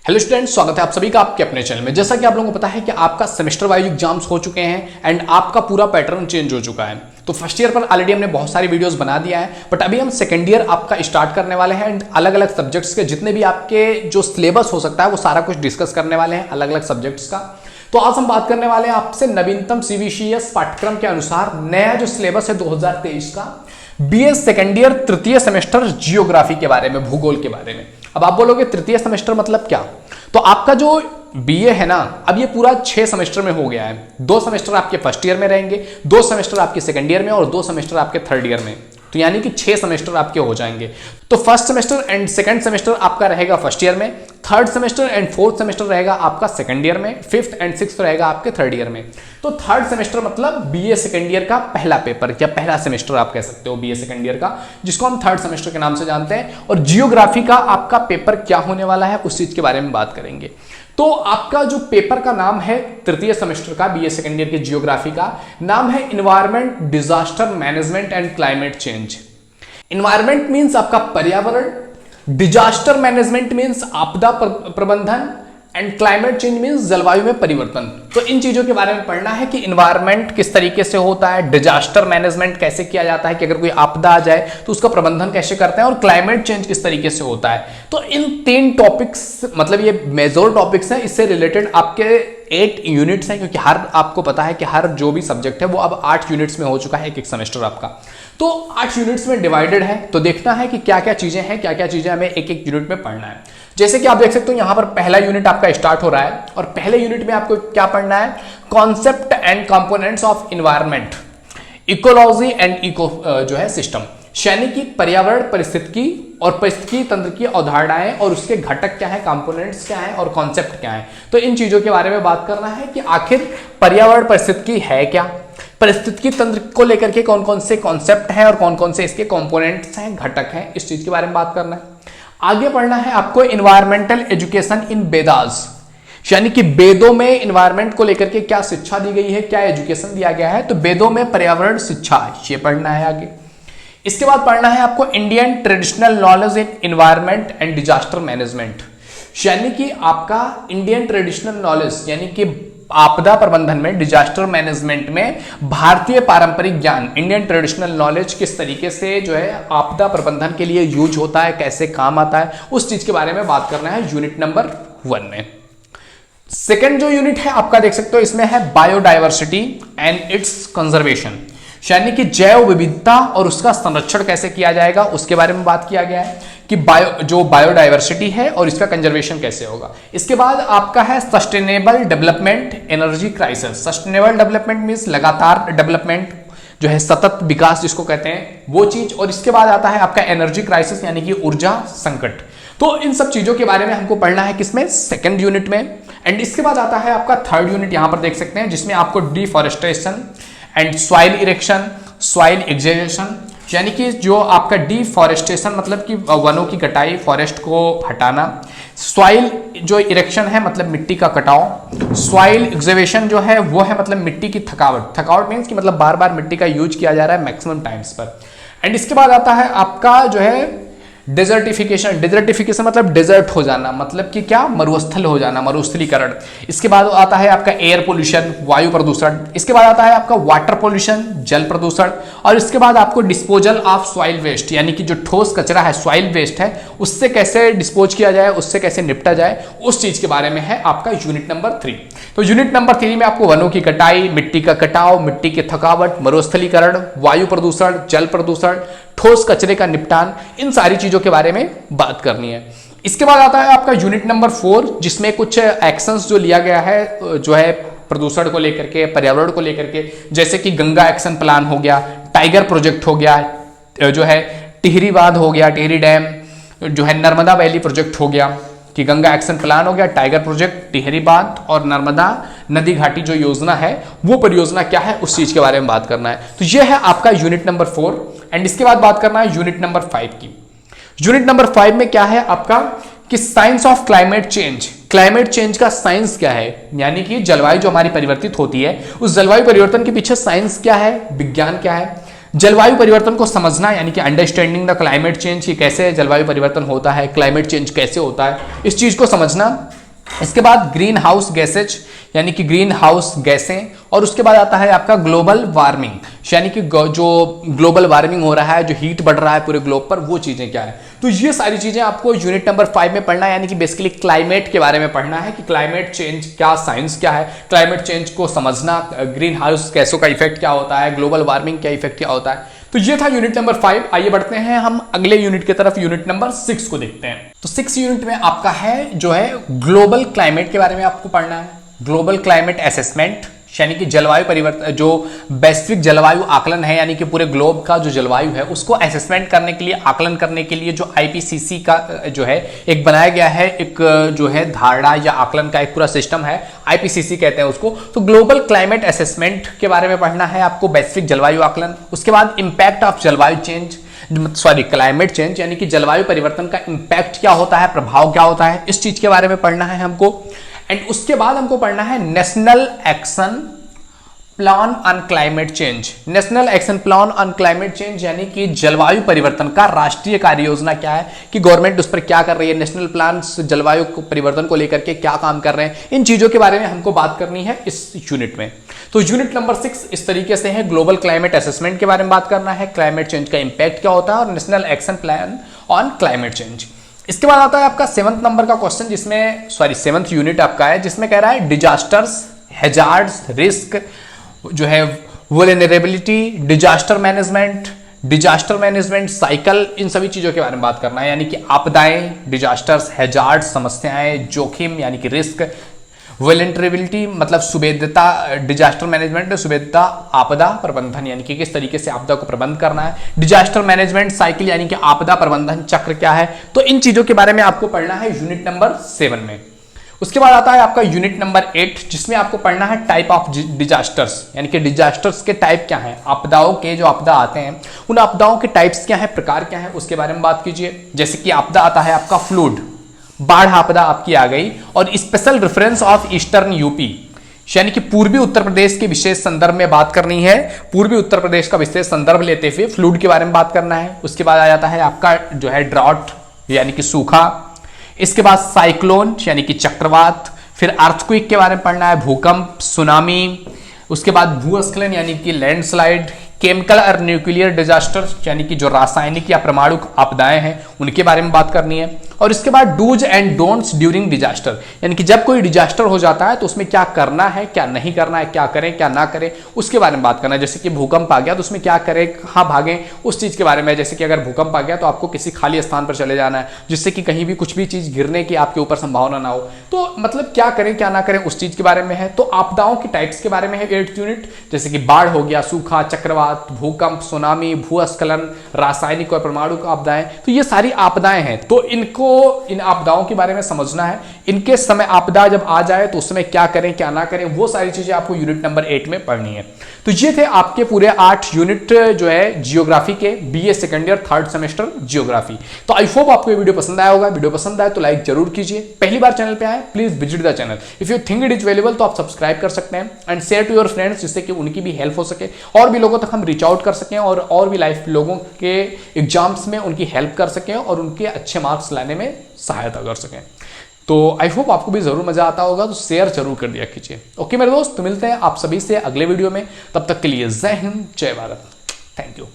Hello students, स्वागत है आप सभी का आपके अपने चैनल में। जैसा कि आप लोगों को पता है कि आपका सेमेस्टर वाइज एग्जाम्स हो चुके हैं एंड आपका पूरा पैटर्न चेंज हो चुका है। तो फर्स्ट ईयर पर ऑलरेडी हमने बहुत सारी वीडियोस बना दिया है, बट अभी हम सेकंड ईयर आपका स्टार्ट करने वाले हैं एंड अलग अलग सब्जेक्ट्स के जितने भी आपके जो सिलेबस हो सकता है वो सारा कुछ डिस्कस करने वाले हैं अलग अलग सब्जेक्ट्स का। तो आज हम बात करने वाले हैं आपसे नवीनतम सीबीसीएस पाठ्यक्रम के अनुसार नया जो सिलेबस है 2023 का बीए सेकेंड ईयर तृतीय सेमेस्टर जियोग्राफी के बारे में, भूगोल के बारे में। अब आप बोलोगे तृतीय सेमेस्टर मतलब क्या? तो आपका जो बीए है ना, अब ये पूरा 6 सेमेस्टर में हो गया है। 2 सेमेस्टर आपके फर्स्ट ईयर में रहेंगे, 2 सेमेस्टर आपके सेकंड ईयर में और 2 सेमेस्टर आपके थर्ड ईयर में। तो यानी कि 6 सेमेस्टर आपके हो जाएंगे। तो first semester and second semester आपका रहेगा फर्स्ट ईयर में, third semester and fourth semester रहेगा आपका सेकंड ईयर में, फिफ्थ एंड सिक्स्थ रहेगा आपके थर्ड ईयर में। तो थर्ड सेमेस्टर मतलब बीए सेकंड ईयर का पहला पेपर या पहला सेमेस्टर आप कह सकते हो बीए सेकंड ईयर का, जिसको हम थर्ड सेमेस्टर के नाम से जानते हैं। और जियोग्राफी का आपका पेपर क्या होने वाला है उस चीज के बारे में बात करेंगे। तो आपका जो पेपर का नाम है तृतीय सेमेस्टर का बीए सेकंड ईयर के जियोग्राफी का नाम है environment, disaster management and climate change. Environment means आपका पर्यावरण, डिजास्टर मैनेजमेंट मींस आपदा प्रबंधन एंड क्लाइमेट चेंज मींस जलवायु में परिवर्तन। तो इन चीजों के बारे में पढ़ना है कि इन्वायरमेंट किस तरीके से होता है, डिजास्टर मैनेजमेंट कैसे किया जाता है कि अगर कोई आपदा आ जाए तो उसका प्रबंधन कैसे करते हैं, और क्लाइमेट चेंज किस तरीके से होता है। तो इन 3 टॉपिक्स मतलब ये मेजर टॉपिक्स हैं, इससे रिलेटेड आपके 8 यूनिट्स हैं, क्योंकि हर आपको पता है कि हर जो भी सब्जेक्ट है वो अब 8 यूनिट्स में हो चुका है एक सेमेस्टर आपका। तो 8 यूनिट्स में डिवाइडेड है। तो देखना है कि क्या क्या चीजें हैं, क्या क्या चीजें हमें एक एक यूनिट में पढ़ना है। जैसे कि आप देख सकते हो यहां पर पहला यूनिट आपका स्टार्ट हो रहा है और पहले यूनिट में आपको क्या पढ़ना है, concept and components of environment, ecology and eco जो है सिस्टम, यानी कि पर्यावरण, परिस्थितिकी और परिस्थितिकी तंत्र की अवधारणाएं और उसके घटक क्या है, कंपोनेंट्स क्या है और कॉन्सेप्ट क्या है। तो इन चीजों के बारे में बात करना है कि आखिर पर्यावरण परिस्थितिकी है क्या, परिस्थितिकी तंत्र को लेकर के कौन कौन से कॉन्सेप्ट हैं और कौन कौन से इसके कंपोनेंट्स हैं, घटक हैं, इस चीज के बारे में बात करना है। आगे पढ़ना है आपको इन्वायरमेंटल एजुकेशन इन वेदास, यानी कि वेदों में इन्वायरमेंट को लेकर के क्या शिक्षा दी गई है, क्या एजुकेशन दिया गया है। तो वेदों में पर्यावरण शिक्षा, ये पढ़ना है आगे। इसके बाद पढ़ना है आपको Indian traditional knowledge in environment and disaster management, यानी कि आपका इंडियन ट्रेडिशनल नॉलेज यानी कि आपदा प्रबंधन में, डिजास्टर मैनेजमेंट में भारतीय पारंपरिक ज्ञान, इंडियन ट्रेडिशनल नॉलेज किस तरीके से जो है आपदा प्रबंधन के लिए यूज होता है, कैसे काम आता है, उस चीज के बारे में बात करना है यूनिट नंबर 1 में। सेकेंड जो यूनिट है आपका देख सकते हो इसमें है बायोडायवर्सिटी एंड इट्स कंजर्वेशन, यानी कि जैव विविधता और उसका संरक्षण कैसे किया जाएगा उसके बारे में बात किया गया है कि बायोडायवर्सिटी है और इसका कंजर्वेशन कैसे होगा। इसके बाद आपका है sustainable development, energy crisis. Sustainable development means लगातार डेवलपमेंट जो है, सतत विकास जिसको कहते हैं वो चीज। और इसके बाद आता है आपका एनर्जी क्राइसिस यानी कि ऊर्जा संकट। तो इन सब चीजों के बारे में हमको पढ़ना है किसमें, सेकेंड यूनिट में। एंड इसके बाद आता है आपका थर्ड यूनिट, यहां पर देख सकते हैं, जिसमें आपको deforestation and soil erosion, soil exhaustion, यानी कि जो आपका डिफॉरेस्टेशन मतलब कि वनों की कटाई, फॉरेस्ट को हटाना, सॉइल जो इरेक्शन है मतलब मिट्टी का कटाव, सॉइल एक्सकेवेशन जो है वो है मतलब मिट्टी की थकावट। थकावट मीन्स कि मतलब बार बार मिट्टी का यूज किया जा रहा है मैक्सिमम टाइम्स पर। एंड इसके बाद आता है आपका जो है डेजर्टिफिकेशन। डेजर्टिफिकेशन मतलब डेजर्ट हो जाना, मतलब कि क्या, मरुस्थल हो जाना, मरुस्थलीकरण। इसके बाद आता है आपका एयर पोल्यूशन, वायु प्रदूषण। इसके बाद आता है आपका वाटर पोल्यूशन, जल प्रदूषण। और इसके बाद आपको डिस्पोजल ऑफ सॉइल वेस्ट, यानी कि जो ठोस कचरा है, सॉइल वेस्ट है, उससे कैसे डिस्पोज किया जाए, उससे कैसे निपटा जाए, उस चीज के बारे में है आपका यूनिट नंबर 3। तो यूनिट नंबर 3 में आपको वनों की कटाई, मिट्टी का कटाव, मिट्टी की थकावट, मरुस्थलीकरण, वायु प्रदूषण, जल प्रदूषण, ठोस कचरे का निपटान, इन सारी चीजों के बारे में बात करनी है। इसके बाद आता है आपका यूनिट नंबर 4, जिसमें कुछ एक्शंस जो लिया गया है जो है प्रदूषण को लेकर के, पर्यावरण को लेकर के, जैसे कि गंगा एक्शन प्लान हो गया, टाइगर प्रोजेक्ट हो गया, जो है टिहरी बांध हो गया, टिहरी डैम, जो है नर्मदा वैली प्रोजेक्ट हो गया, कि गंगा एक्शन प्लान हो गया, टाइगर प्रोजेक्ट, टिहरी बांध और नर्मदा नदी घाटी जो योजना है वो परियोजना क्या है उस चीज के बारे में बात करना है। तो ये है आपका यूनिट नंबर 4। एंड इसके बाद बात करना है यूनिट नंबर 5 की। यूनिट नंबर 5 में क्या है आपका कि science of climate change. Climate change का साइंस क्या है, यानी कि जलवायु जो हमारी परिवर्तित होती है उस जलवायु परिवर्तन के पीछे साइंस क्या है, विज्ञान क्या है। जलवायु परिवर्तन को समझना यानी कि अंडरस्टैंडिंग द क्लाइमेट चेंज, कि कैसे जलवायु परिवर्तन होता है, क्लाइमेट चेंज कैसे होता है, इस चीज को समझना। इसके बाद ग्रीन हाउस गैसेज यानी कि ग्रीन हाउस गैसें, और उसके बाद आता है आपका ग्लोबल वार्मिंग यानी कि जो ग्लोबल वार्मिंग हो रहा है, जो हीट बढ़ रहा है पूरे ग्लोब पर, वो चीजें क्या है। तो ये सारी चीजें आपको यूनिट नंबर 5 में पढ़ना है, यानी कि बेसिकली क्लाइमेट के बारे में पढ़ना है कि क्लाइमेट चेंज क्या साइंस क्या है, क्लाइमेट चेंज को समझना, ग्रीन हाउस गैसों का इफेक्ट क्या होता है, ग्लोबल वार्मिंग का इफेक्ट क्या होता है। तो ये था यूनिट नंबर 5। आइए बढ़ते हैं हम अगले यूनिट की तरफ, यूनिट नंबर 6 को देखते हैं। तो 6 यूनिट में आपका है जो है ग्लोबल क्लाइमेट के बारे में आपको पढ़ना है। ग्लोबल क्लाइमेट असेसमेंट यानी कि जलवायु परिवर्तन, जो वैश्विक जलवायु आकलन है, यानी कि पूरे ग्लोब का जो जलवायु है उसको असेसमेंट करने के लिए, आकलन करने के लिए जो आईपीसीसी का जो है एक बनाया गया है, एक जो है धारणा या आकलन का एक पूरा सिस्टम है, आईपीसीसी कहते हैं उसको। तो ग्लोबल क्लाइमेट असेसमेंट के बारे में पढ़ना है आपको, वैश्विक जलवायु आकलन। उसके बाद इंपैक्ट ऑफ जलवायु चेंज, सॉरी क्लाइमेट चेंज, यानी कि जलवायु परिवर्तन का इंपैक्ट क्या होता है, प्रभाव क्या होता है, इस चीज के बारे में पढ़ना है हमको। एंड उसके बाद हमको पढ़ना है national action plan on climate change. National action plan on climate change यानी कि जलवायु परिवर्तन का राष्ट्रीय कार्य योजना क्या है, कि गवर्नमेंट उस पर क्या कर रही है, नेशनल प्लान जलवायु परिवर्तन को लेकर के क्या काम कर रहे हैं, इन चीजों के बारे में हमको बात करनी है इस यूनिट में। तो यूनिट नंबर 6 इस तरीके से है, ग्लोबल क्लाइमेट असेसमेंट के बारे में बात करना है, क्लाइमेट चेंज का इंपैक्ट क्या होता है, और national action plan on climate change. इसके बाद आता है आपका 7th नंबर का क्वेश्चन, जिसमें 7th यूनिट आपका है, जिसमें कह रहा है डिजास्टर्स, हैजार्ड्स, रिस्क जो है, वल्नरेबिलिटी, डिजास्टर मैनेजमेंट साइकिल, इन सभी चीजों के बारे में बात करना है, यानी कि आपदाएं, डिजास्टर्स, हैजार्ड्स समस्याएं, जोखिम यानी कि रिस्क, वल्नरेबिलिटी मतलब सुवेद्यता, डिजास्टर मैनेजमेंट सुवेद्यता, आपदा प्रबंधन यानी कि किस तरीके से आपदा को प्रबंध करना है, डिजास्टर मैनेजमेंट साइकिल यानी कि आपदा प्रबंधन चक्र क्या है। तो इन चीजों के बारे में आपको पढ़ना है यूनिट नंबर 7 में। उसके बाद आता है आपका यूनिट नंबर 8, जिसमें आपको पढ़ना है टाइप ऑफ डिजास्टर्स, यानी कि डिजास्टर्स के टाइप क्या हैं, आपदाओं के जो आपदा आते हैं उन आपदाओं के टाइप्स क्या है, प्रकार क्या है, उसके बारे में बात कीजिए। जैसे कि आपदा आता है आपका फ्लूड, बाढ़ आपदा आपकी आ गई, और special reference of eastern UP यानी कि पूर्वी उत्तर प्रदेश के विशेष संदर्भ में बात करनी है, पूर्वी उत्तर प्रदेश का विशेष संदर्भ लेते हुए फ्लूड के बारे में बात करना है। उसके बाद आ जाता है आपका जो है ड्रॉट यानी कि सूखा, इसके बाद साइक्लोन यानी कि चक्रवात, फिर अर्थक्वेक के बारे में पढ़ना है, भूकंप, सुनामी, उसके बाद भूस्खलन यानी कि लैंडस्लाइड, केमिकल और न्यूक्लियर डिजास्टर यानी कि जो रासायनिक या परमाणु आपदाएं हैं उनके बारे में बात करनी है। और इसके बाद dos and don'ts during disaster, यानी कि जब कोई डिजास्टर हो जाता है तो उसमें क्या करना है, क्या नहीं करना है, क्या करें क्या ना करें, उसके बारे में बात करना है। जैसे कि भूकंप आ गया तो उसमें क्या करें, कहाँ भागें, उस चीज के बारे में। जैसे कि अगर भूकंप आ गया तो आपको किसी खाली स्थान पर चले जाना है, जिससे कि कहीं भी कुछ भी चीज गिरने की आपके ऊपर संभावना ना हो। तो मतलब क्या करें क्या ना करें उस चीज के बारे में है। तो आपदाओं के टाइप्स के बारे में है 8 यूनिट, जैसे कि बाढ़ हो गया, सूखा, चक्रवात, भूकंप, सुनामी, भूस्खलन, रासायनिक और परमाणु आपदाएं। तो ये सारी आपदाएं हैं, तो इन आपदाओं के बारे में समझना है। इनके समय आपदा जब आ जाए तो उसमें क्या करें क्या ना करें, वो सारी चीजें आपको यूनिट नंबर 8 में पढ़नी है। तो ये थे आपके पूरे 8 यूनिट जो है जियोग्राफी के, BA second year 3rd semester geography. तो आई होप आपको ये वीडियो पसंद आया होगा। वीडियो पसंद आए तो लाइक जरूर कीजिए। पहली बार चैनल पे आए please visit the channel. If you think it is valuable तो आप सब्सक्राइब कर सकते हैं and share to your friends, जिससे कि उनकी भी हेल्प हो सके, और भी लोगों तक हम रीच आउट कर सकें, और भी लाइफ लोगों के एग्जाम्स में उनकी हेल्प कर सकें और उनके अच्छे मार्क्स लाने में सहायता कर सकें। तो आई होप आपको भी जरूर मजा आता होगा, तो शेयर जरूर कर दिया कीजिए। ओके मेरे दोस्त, तो मिलते हैं आप सभी से अगले वीडियो में। तब तक के लिए जय हिंद, जय भारत, थैंक यू।